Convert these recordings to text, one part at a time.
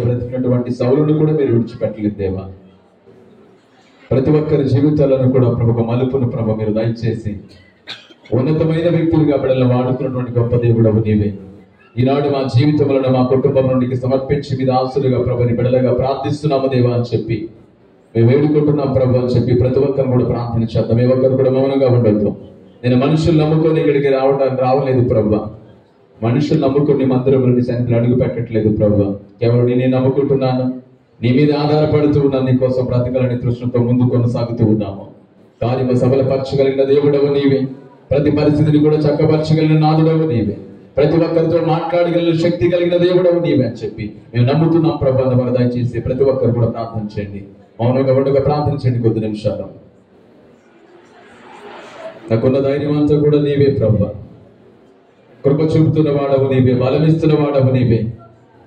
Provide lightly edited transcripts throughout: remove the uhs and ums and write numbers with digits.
బ్రతికినటువంటి సౌలును కూడా మీరు విడిచిపెట్టలేదు దేవా. ప్రతి ఒక్కరి జీవితాలను కూడా ప్రభు మలుపును ప్రభు మీరు దయచేసి ఉన్నతమైన వ్యక్తులుగా బిడ్డలను వాడుకున్నటువంటి గొప్ప దేవుడవు నీవే. ఈనాడు మా జీవితంలో మా కుటుంబం నుండి సమర్పించి మీద ఆశలుగా ప్రభుని బిడ్డలుగా ప్రార్థిస్తున్నాము దేవా అని చెప్పి మేము వేడుకుంటున్నాం ప్రభు అని చెప్పి ప్రతి ఒక్కరు కూడా ప్రార్థన చేద్దాం. ఏ ఒక్కరు కూడా మౌనంగా ఉండొద్దు. నేను మనుషులు నమ్ముకొని ఇక్కడికి రావలేదు ప్రభు. మనుషులు నమ్ముకుని మందిరం నుండి సన్నిధిలో అడుగు పెట్టట్లేదు ప్రభు. కేవలం నేను నమ్ముకుంటున్నాను, నీ మీద ఆధారపడుతూ ఉన్నాను, నీ కోసం బ్రతకాలని తృష్ణతో ముందు కొనసాగుతూ ఉన్నాము. కార్యము సఫలపరచగలిగిన దేవుడవు నీవే. ప్రతి పరిస్థితిని కూడా చక్కపరచగలిగిన నాదుడవు నీవే. ప్రతి ఒక్కరితో మాట్లాడగలిగిన శక్తి కలిగిన దేవుడవు నీవే అని చెప్పి మేము నమ్ముతున్నాం ప్రభు. అందువల్ల దయచేసి ప్రతి ఒక్కరు కూడా ప్రార్థన చేయండి. మౌనంగా ఉండగా ప్రార్థన చేయండి కొద్ది నిమిషాలు. నాకున్న ధైర్యం అంతా కూడా నీవే ప్రభు. కృప చూపుతున్న వాడవు నీవే, బలమిస్తున్న వాడవు నీవే,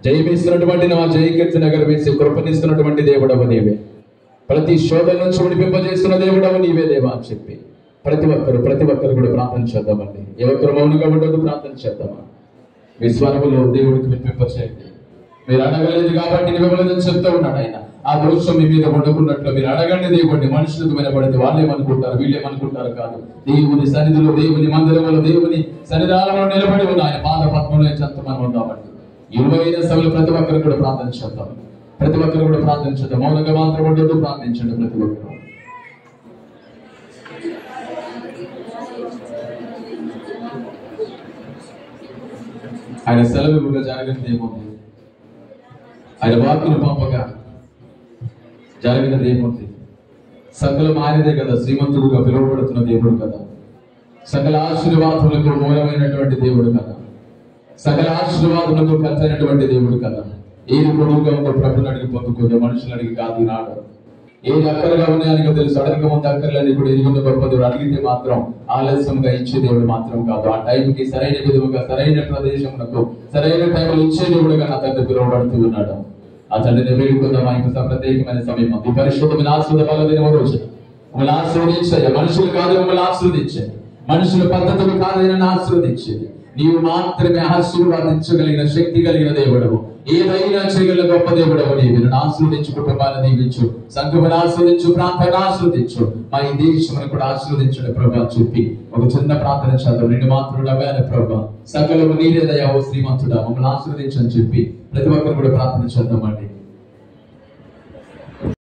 జయమిస్తున్నటువంటి నా జయకీర్తి నగర వేసి కృపనిస్తున్నటువంటి దేవుడవు నీవే. ప్రతి శోధన నుంచి విడిపింపజేస్తున్న దేవుడవు నీవే దేవా అని చెప్పి ప్రతి ఒక్కరు కూడా ప్రార్థన చేద్దామండి. ఏ ఒక్కరు మౌనంగా ఉండదు, ప్రార్థన చేద్దామా. మీ స్వరములో దేవుడికి వినిపింపచేయండి. మీరు అడగలేదు కాబట్టి మిమ్మల్ని చెప్తూ ఉన్నాడు ఆయన. ఆ దోషం మీ మీద వండుకున్నట్లు మీరు అడగండి దేవుడిని. మనుషులకు వినబడితే వాళ్ళేమనుకుంటారు, వీళ్ళేమనుకుంటారు కాదు. దేవుని సన్నిధిలో, దేవుని మందిరంలో, దేవుని సన్నిధానంలో నిలబడి ఉన్న ఆయన పాద పద్మంలో చెంత మనం ఉందామండి. 20 సభలు ప్రతి ఒక్కరు కూడా ప్రార్థన చేద్దాం. ప్రతి ఒక్కరు కూడా ప్రార్థన చేద్దాం. మౌనంగా మాత్రం ఉండదు, ప్రార్థించండి ప్రతి ఒక్కరు. ఆయన సెలవుగా జరిగినది ఏముంది? ఆయన వాక్కును పంపగా జరిగినది ఏముంది? సకలం ఆయనదే కదా. శ్రీమంతుడుగా పిలువబడుతున్న దేవుడు కదా. సకల ఆశీర్వాదములకు మూలమైనటువంటి దేవుడు కదా. సకల ఆశీర్వాదములకు ఖర్చైనటువంటి దేవుడు కదా. ఏది పొడుగుగా ఉందో ప్రభుని అడిగి పొందుకుందో, మనుషులు అడిగి కాదు నాడు. ఏది అక్కరగా ఉన్నాయని తెలుసు. అడగక ముందు అక్కర్లని కూడా ఎదుగున్న గొప్ప దేవుడు. అడిగితే మాత్రం ఆలస్యంగా ఇచ్చే దేవుడు మాత్రం కాదు. ఆ టైంకి సరైన విధముగా, సరైన ప్రదేశములకు సరైన టైంలో ఇచ్చే దేవుడుగా నా తండ్రి పిలువబడుతూ ఉన్నాడు. ఆ తండ్రిని వేడుకుందాం. ఆయనకు ప్రత్యేకమైన సమయం. ఈ పరిశుద్ధమైన ఆశీర్వాద బలమైన రోజు మమ్మల్ని ఆశీర్వదించాయి. మనుషులు కాదు మమ్మల్ని ఆశీర్వదించాయి. మనుషుల పద్ధతులు కాదని ఆశీర్వదించేది. నీవు మాత్రమే ఆశీర్వాదించగలిగిన శక్తి కలిగిన దేవుడవు. ఏదైనా చేయగల గొప్ప దేవుడవు నీవు. ఆశీర్వదించు, కుటుంబాన్ని దీవించు, సంఘమును ఆశీర్వదించు, ప్రాంతాన్ని ఆశీర్వదించు, మా ఈ దేశమును కూడా ఆశీర్వదించండి ప్రభా చెప్పి ఒక చిన్న ప్రార్థన చేద్దాం. నిన్ను మాత్రం నవ్వాను ప్రభా. సకలము నీరే దయావో శ్రీమంతుడా, మమ్మల్ని ఆశీర్వదించని చెప్పి ప్రతి ఒక్కరు కూడా ప్రార్థన చేద్దామండి.